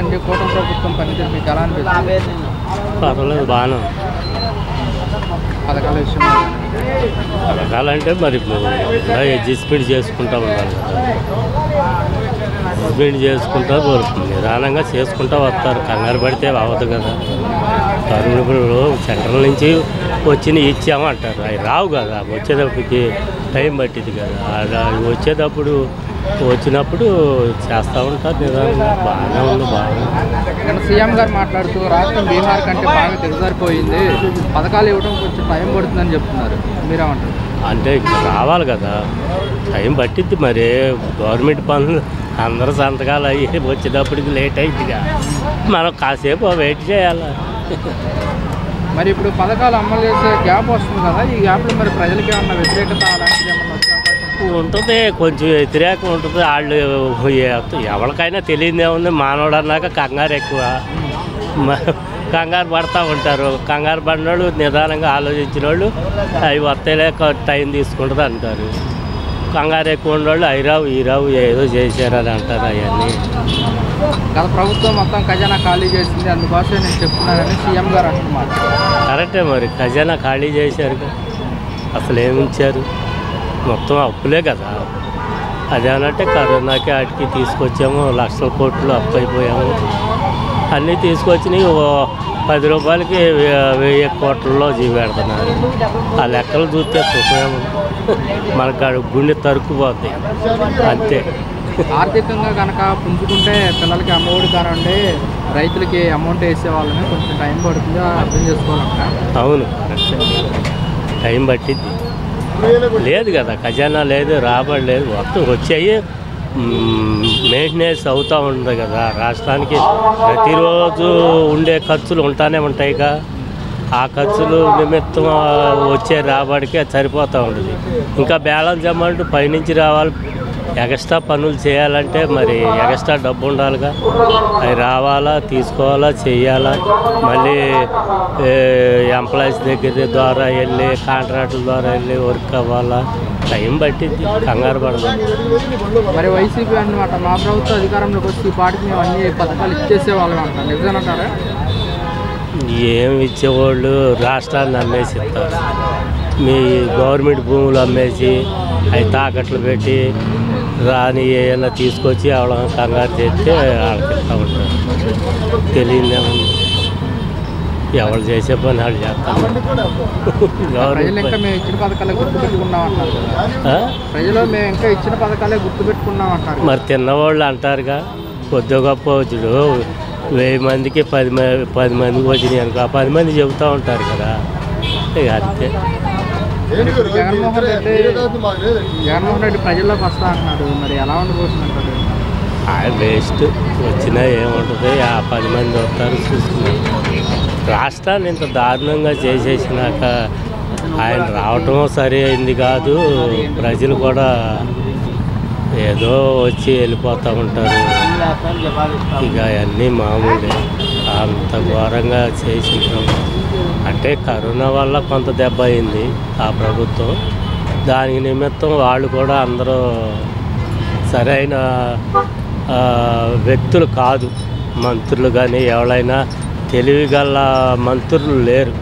ఉందండి కూటమి ప్రభుత్వం పనితీరు మీకు ఎలా అనిపిస్తుంది? పర్వాలేదు, బాగానే ఉంది. పథకాల విషయంలో పథకాలంటే మరి అడ్జస్ట్మెంట్ చేసుకుంటా ఉండాలి కదా. అడ్జస్ట్మెంట్ చేసుకుంటా నిదానంగా చేసుకుంటా వస్తారు. కంగారు పడితే అవ్వదు కదా. ఇప్పుడు సెంట్రల్ నుంచి వచ్చినవి ఇచ్చామంటారు, అవి రావు కదా. వచ్చేటప్పటికి టైం పట్టింది కదా. వచ్చేటప్పుడు వచ్చినప్పుడు చేస్తూ ఉంటారు నిదానంగా. బాగానే ఉంది, బాగా. సీఎం గారు మాట్లాడుతూ రాష్ట్రం బీహార్ కంటే బాగా దిగజారిపోయింది, పథకాలు ఇవ్వడం కొంచెం టైం పడుతుందని చెప్తున్నారు. మీరేమంటారు? అంటే ఇక్కడ రావాలి కదా, టైం పట్టిద్ది. మరి గవర్నమెంట్ పనులు అందరూ సంతకాలు అయ్యి వచ్చేటప్పటికి లేట్ అయిద్దిగా. మనం కాసేపు వెయిట్ చేయాలి. మరి ఇప్పుడు పథకాలు అమలు చేసే గ్యాప్ వస్తుంది కదా, ఈ గ్యాప్లో మరి ప్రజలకి ఏమన్నా వ్యతిరేకత అలాంటిది ఏమన్నా వచ్చే అవకాశం ఉంటుంది? కొంచెం వ్యతిరేకం ఉంటుంది. వాళ్ళు ఎవరికైనా తెలియదే ఉంది. మానవుడు అన్నాక కంగారు ఎక్కువ, కంగారు పడుతూ ఉంటారు. కంగారు పడిన వాళ్ళు, నిదానంగా ఆలోచించిన వాళ్ళు అవి వస్తేలే టైం తీసుకుంటుంది అంటారు. కంగారు ఎక్కువ ఉన్నవాళ్ళు అవి ఈ రావు ఏదో చేశారని అంటారు. అవన్నీ గత ప్రభుత్వం మొత్తం ఖజానా ఖాళీ చేసింది, అందుకోసం నేను చెప్తున్నానని సీఎం గారు అంటున్నారు. కరెక్టే, మరి ఖజానా ఖాళీ చేశారు కదా. అసలు ఏమి ఇచ్చారు? మొత్తం అప్పులే కదా. అదేనంటే కరోనాకి వాటికి తీసుకొచ్చాము, లక్షల కోట్లు అప్పు అయిపోయాము. అన్నీ తీసుకొచ్చినాయి 10 రూపాయలకి 1000 కోట్లలో పెడుతున్నారు. ఆ లెక్కలు చూస్తే సుఖమేమో, మనకు గుండె తరుక్కుపోద్ది అంతే. ఆర్థికంగా కనుక పుంజుకుంటే పిల్లలకి అమ్మఒడి కానండి, రైతులకి అమౌంట్ వేసే వాళ్ళని కొంచెం టైం పడుతుందో అర్థం చేసుకోవాలంట. అవును, టైం పట్టిద్ది. లేదు కదా, ఖజానా లేదు, రాబడి లేదు. మొత్తం వచ్చాయి, మెయింటెనెన్స్ అవుతూ ఉంటుంది కదా. రాష్ట్రానికి ప్రతిరోజు ఉండే ఖర్చులు ఉంటానే ఉంటాయిగా. ఆ ఖర్చులు నిమిత్తం వచ్చే రాబడికే సరిపోతూ ఉంటుంది. ఇంకా బ్యాలెన్స్ అమౌంట్ పైనుంచి రావాలి. ఎక్స్ట్రా పనులు చేయాలంటే మరి ఎక్స్ట్రా డబ్బు ఉండాలిగా. అవి రావాలా, తీసుకోవాలా, చెయ్యాలా. మళ్ళీ ఎంప్లాయీస్ దగ్గర ద్వారా వెళ్ళి, కాంట్రాక్టుల ద్వారా వెళ్ళి వర్క్ అవ్వాలా. టైం పట్టింది, కంగారు పడదు. మరి వైసీపీ అన్నమాట, మా ప్రభుత్వం అధికారంలోకి వచ్చి ఈ పాటికి మేము అన్ని పథకాలు ఇచ్చేసేవాళ్ళం అంట, నిజమేనంటారా? ఏమి ఇచ్చేవాళ్ళు రాష్ట్రాన్ని అమ్మేసి ఇస్తారు. మీ గవర్నమెంట్ భూములు అమ్మేసి అవి తాకట్లు పెట్టి రాని ఏమైనా తీసుకొచ్చి ఆవిడ కంగారు చేస్తే వాళ్ళకి ఇస్తూ ఉంటారు. తెలియదేముంది, ఎవరు చేసే పని వాళ్ళు చేస్తారు. ప్రజలు ఇంకా మేము ఇచ్చిన పథకాలే గుర్తుపెట్టుకున్నాం అంటారు కదా. ప్రజలు మేము ఇంకా ఇచ్చిన పథకాలే గుర్తుపెట్టుకున్నాం అంటారు. మరి తిన్నవాళ్ళు అంటారుగా, కొద్ది గొప్ప వచ్చుడు 1000 మందికి 10 మందికి వచ్చినాయి అనుకో, 10 మంది చెబుతూ ఉంటారు కదా. ఇక అంతే. జగన్మోహన్ రెడ్డి ప్రజల్లోకి వస్తా అంటున్నారు, మరి ఎలా ఉండబోతుందంటారు? వేస్ట్, వచ్చినా ఏముంటుంది? 10 మంది వస్తారు, చూసుకున్నారు. రాష్ట్రాన్ని ఇంత దారుణంగా చేసేసినాక ఆయన రావటం సరి అయింది కాదు. ప్రజలు కూడా ఏదో వచ్చి వెళ్ళిపోతూ ఉంటారు. ఇక అవన్నీ మామూలే. అంత ఘోరంగా చేసిన అంటే కరోనా వల్ల కొంత దెబ్బ అయింది ఆ ప్రభుత్వం. దానికి నిమిత్తం వాళ్ళు కూడా అందరూ సరైన వ్యక్తులు కాదు. మంత్రులు కానీ ఎవరైనా తెలివిగల మంత్రులు లేరు.